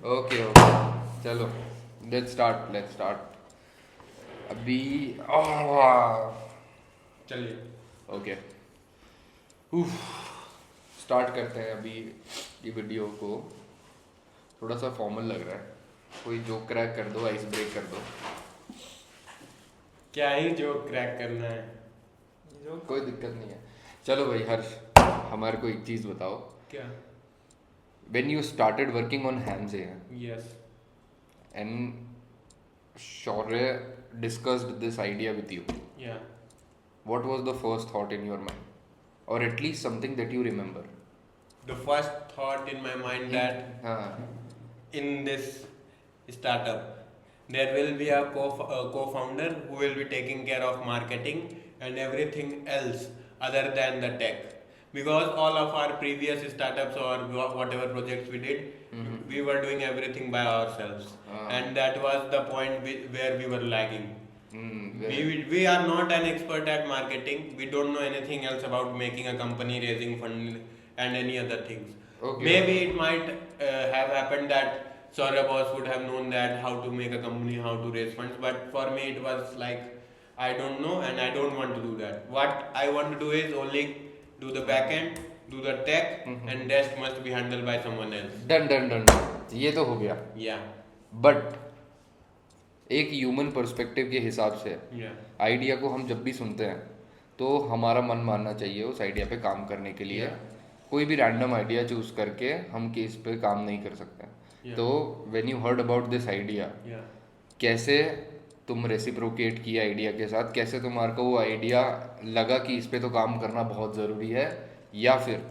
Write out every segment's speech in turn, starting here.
Okay okay, चलो let's start अभी। चलिए। ओके, स्टार्ट करते हैं अभी। ये वीडियो को थोड़ा सा फॉर्मल लग रहा है, कोई जोक क्रैक कर दो, आइस ब्रेक कर दो। क्या ही जो क्रैक करना है। जो कोई दिक्कत नहीं है। चलो भाई हर्ष, हमारे को एक चीज़ बताओ। क्या? When you started working on हैमजे yes. And Shaurya discussed this idea with you, या what was the first thought in your mind, or at least something that you remember? The first thought in my mind that हाँ, in this startup there will be a co-founder who will be taking care of marketing and everything else other than the tech, because all of our previous startups or whatever projects we did, we were doing everything by ourselves. And that was the point where we were lagging. We are not an expert at marketing. We don't know anything else about making a company, raising fund, and any other things. Okay. Maybe it might have happened that Saurya boss would have known that how to make a company, how to raise funds. But for me, it was like I don't know, and I don't want to do that. What I want to do is only do the back end, do the tech, and rest must be handled by someone else. Done done done, ये तो हो गया। Yeah, but एक human perspective के हिसाब से yeah, idea को हम जब भी सुनते हैं तो हमारा मन मानना चाहिए उस आइडिया पे काम करने के लिए। Yeah. कोई भी रैंडम आइडिया चूज करके हम केस पे काम नहीं कर सकते। Yeah. तो when you heard about this idea, yeah. कैसे तुम रेसिप्रोकेट किया आइडिया के साथ, कैसे तुम्हारे को वो आइडिया लगा कि इस पे तो काम करना बहुत ज़रूरी है, या फिर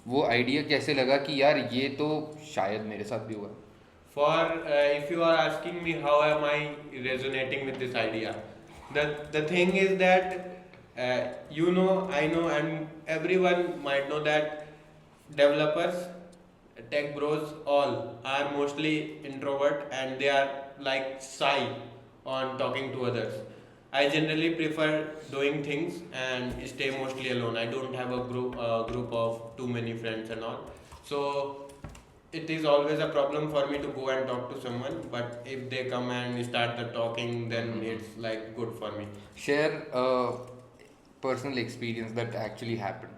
वो आइडिया कैसे लगा कि यार ये तो शायद मेरे साथ भी हुआ। For if you are asking me how am I resonating with this idea, the thing is that you know, I know, and everyone might know that developers, tech bros, all are mostly introvert and they are like shy on talking to others. I generally prefer doing things and stay mostly alone. I don't have a group of too many friends and all. So it is always a problem for me to go and talk to someone, but if they come and start the talking, then it's like good for me. Share personal experience that actually happened,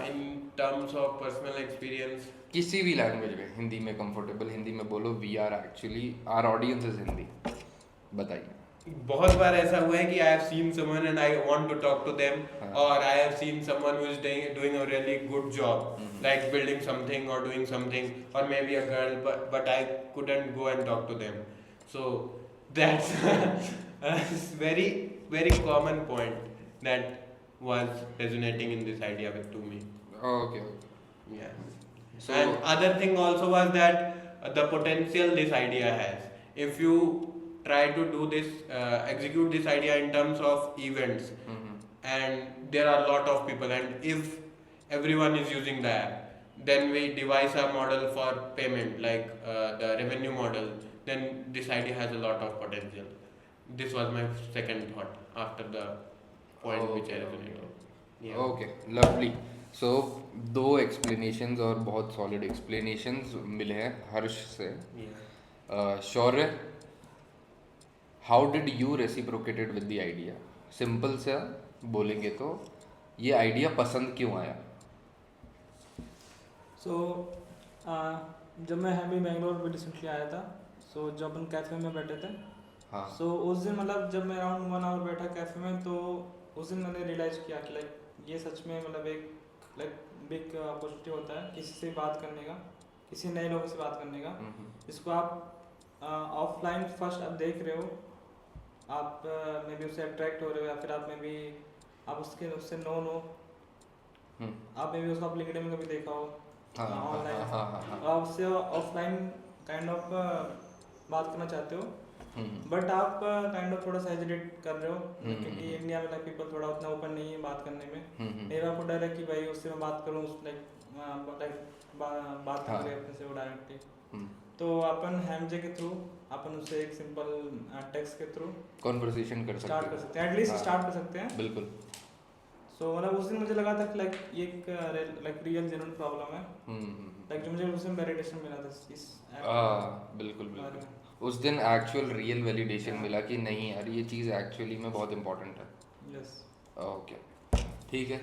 In terms of personal experience, किसी भी language में। हिंदी में comfortable, Hindi में बोलो। We are actually, our audience is Hindi. बताइए। बहुत बार ऐसा हुआ है कि I have seen someone and I want to talk to them, हाँ. और I have seen someone who is doing a really good job, like building something or doing something, or maybe a girl, but I couldn't go and talk to them. So that's a very very common point that was resonating in this idea with to me. Okay. Yeah. So- And other thing also was that the potential this idea has. If you try to do this, execute this idea in terms of events, and there are a lot of people, and if everyone is using the app, then we devise a model for payment, like the revenue model, then this idea has a lot of potential. This was my second thought after the point which I resonated. Yeah. Okay, lovely. So दो explanations और बहुत solid explanations मिले हैं हर्ष से। Yeah. Shaurya, how did you reciprocated with the idea? Simple से बोलेंगे तो ये आइडिया पसंद क्यों आया? सो जब मैं अभी बेंगलोर में रिसेंटली आया था, सो जब अपन कैफ़े में बैठे थे, हाँ। सो उस दिन मतलब जब मैं अराउंड 1 आवर बैठा कैफ़े में, तो उस दिन मैंने रियलाइज़ किया कि लाइक ये सच में मतलब एक लाइक बिग अपॉर्चुनिटी होता है किसी से बात करने का, किसी नए लोगों से बात करने का, जिसको आप ऑफलाइन फर्स्ट आप देख रहे हो, आप मे बी उससे अट्रैक्ट हो रहे हो, या फिर आप मे बी आप उससे नोन हो, आप मे बी उसको आप लिंक्डइन में कभी देखा हो ऑनलाइन, आप उससे ऑफलाइन काइंड ऑफ बात करना चाहते हो, बट आप काइंड ऑफ थोड़ा सा हेजिटेट कर रहे हो, क्योंकि इंडिया में लाइक पीपल थोड़ा उतना ओपन नहीं है बात करने में। मेरा आपको डर है कि भाई उससे मैं बात करूँ, बात करें अपने से वो डायरेक्टली, तो अपन हैमजे के थ्रू अपन उससे एक सिंपल टेक्स्ट के थ्रू कॉन्वर्सेशन कर स्टार्ट कर सकते सकते हैं, एटलीस्ट स्टार्ट कर सकते हैं। बिल्कुल। सो मतलब उस दिन मुझे लगा था कि लाइक ये एक लाइक रियल जेन्युइन प्रॉब्लम है, लाइक जो मुझे उसमें वैलिडेशन मिला था इस ऐप हाँ बिल्कुल के बारे बिल्कुल, में। उस दिन एक्चुअल रियल वैलिडेशन हाँ। मिला कि नहीं यार ये चीज़ एक्चुअली में बहुत इंपॉर्टेंट है। यस। ओके, ठीक है,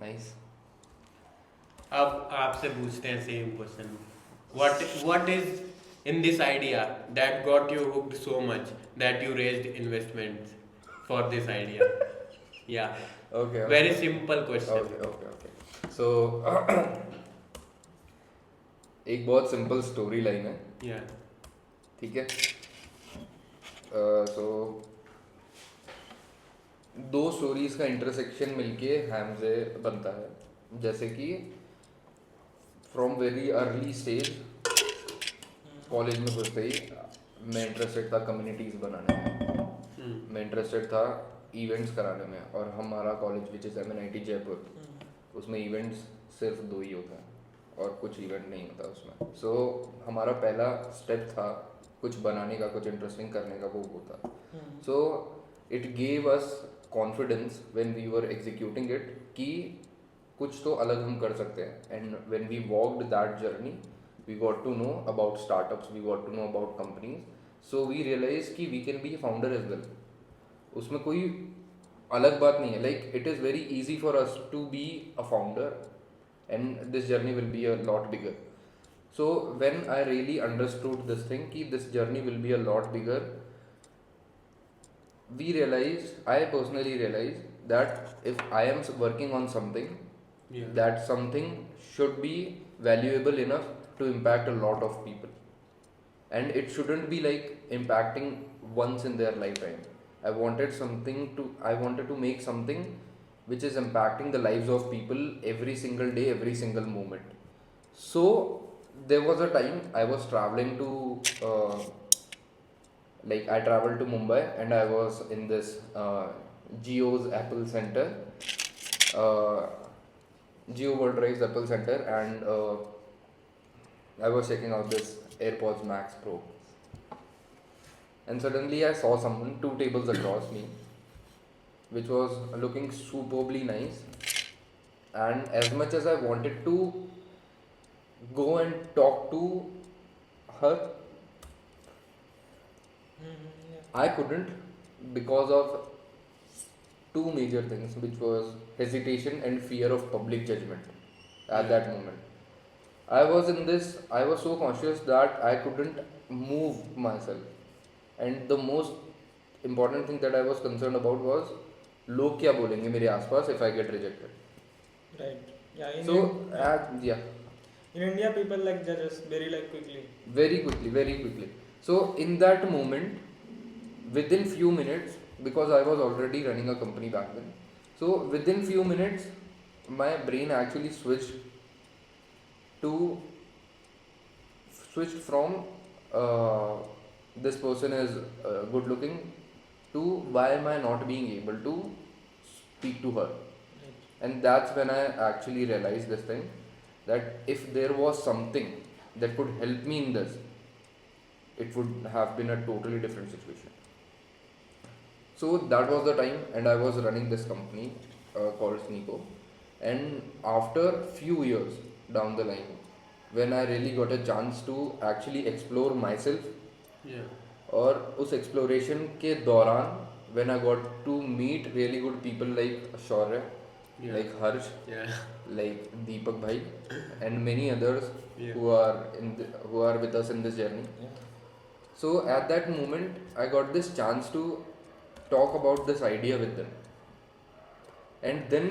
नाइस। अब आपसे पूछते हैं same question, what is in this idea that got you hooked so much that you raised investments for this idea? Yeah, okay very simple question. Okay okay okay so एक बहुत simple story line है, Yeah. ठीक है। सो दो stories का intersection मिलके हैमजे बनता है, जैसे कि from very early stage college में घुसते ही मैं इंटरेस्टेड था कम्युनिटीज़ बनाने में, मैं इंटरेस्टेड था इवेंट्स कराने में, और हमारा college which is MNIT Jaipur, उसमें इवेंट्स सिर्फ 2 ही होते हैं और कुछ इवेंट नहीं होता उसमें। सो हमारा पहला स्टेप था कुछ बनाने का, कुछ इंटरेस्टिंग करने का, वो होता। So it gave us confidence when we were executing it कि कुछ तो अलग हम कर सकते हैं। And when we walked that journey we got to know about startups, we got to know about companies, so we realize कि we can be a founder as well. उसमें कोई अलग बात नहीं है, like it is very easy for us to be a founder and this journey will be a lot bigger. So when I really understood this thing ki this journey will be a lot bigger, I personally realized that if I am working on something, Yeah. that something should be valuable enough to impact a lot of people, and it shouldn't be like impacting once in their lifetime. I wanted to make something which is impacting the lives of people every single day, every single moment. So there was a time I was traveling to like I traveled to Mumbai and I was in this Geo's Apple Center, uh, Geo World Drive's Apple Center, and I was checking out this AirPods Max Pro, and suddenly I saw someone 2 tables across me which was looking superbly nice, and as much as I wanted to go and talk to her, I couldn't because of two major things, which was hesitation and fear of public judgment at that moment. I was so conscious that I couldn't move myself, and the most important thing that I was concerned about was लोग क्या बोलेंगे मेरे आसपास if I get rejected. Right. Yeah. So yeah, In India, people like judge us very like quickly. very quickly. So in that moment, within few minutes, because I was already running a company back then, so within few minutes, my brain actually to switched from this person is good looking to why am I not being able to speak to her. And that's when I actually realized this thing, that if there was something that could help me in this, it would have been a totally different situation. So that was the time, and I was running this company called Sneeko. And after few years down the line, when I really got a chance to actually explore myself, Yeah. और उस exploration के दौरान when I got to meet really good people like Shaurya, Yeah. like Harsh, Yeah. like Deepak bhai, and many others Yeah. who are with us in this journey. So at that moment, I got this chance to talk about this idea with them, and then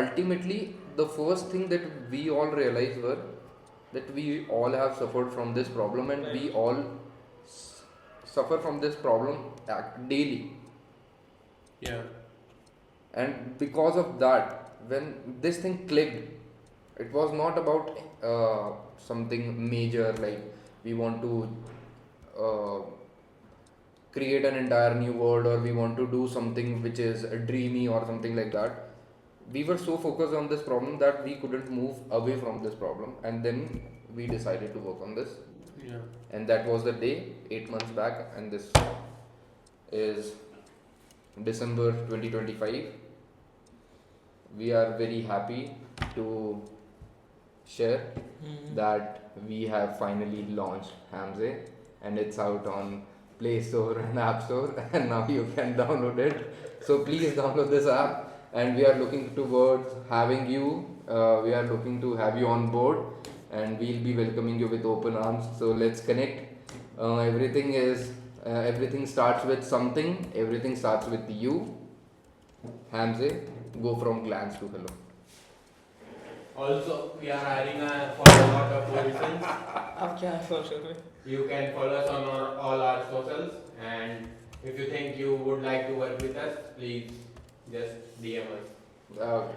ultimately the first thing that we all realized were that we all have suffered from this problem, and we all suffer from this problem daily. Yeah. And because of that, when this thing clicked, it was not about something major like we want to uh, create an entire new world, or we want to do something which is dreamy or something like that. We were so focused on this problem that we couldn't move away from this problem, and then we decided to work on this. Yeah. And that was the day 8 months back, and this is December 2025, we are very happy to share that we have finally launched Hamze, and it's out on Play Store and App Store, and now you can download it. So please download this app, and we are looking towards having you. We are looking to have you on board, and we'll be welcoming you with open arms. So let's connect. Everything starts with something. Everything starts with you. Hamze, go from glance to hello. Also, we are hiring for a lot of positions. अब क्या है for sure You can follow us on all our socials, and if you think you would like to work with us, please just DM us. Okay.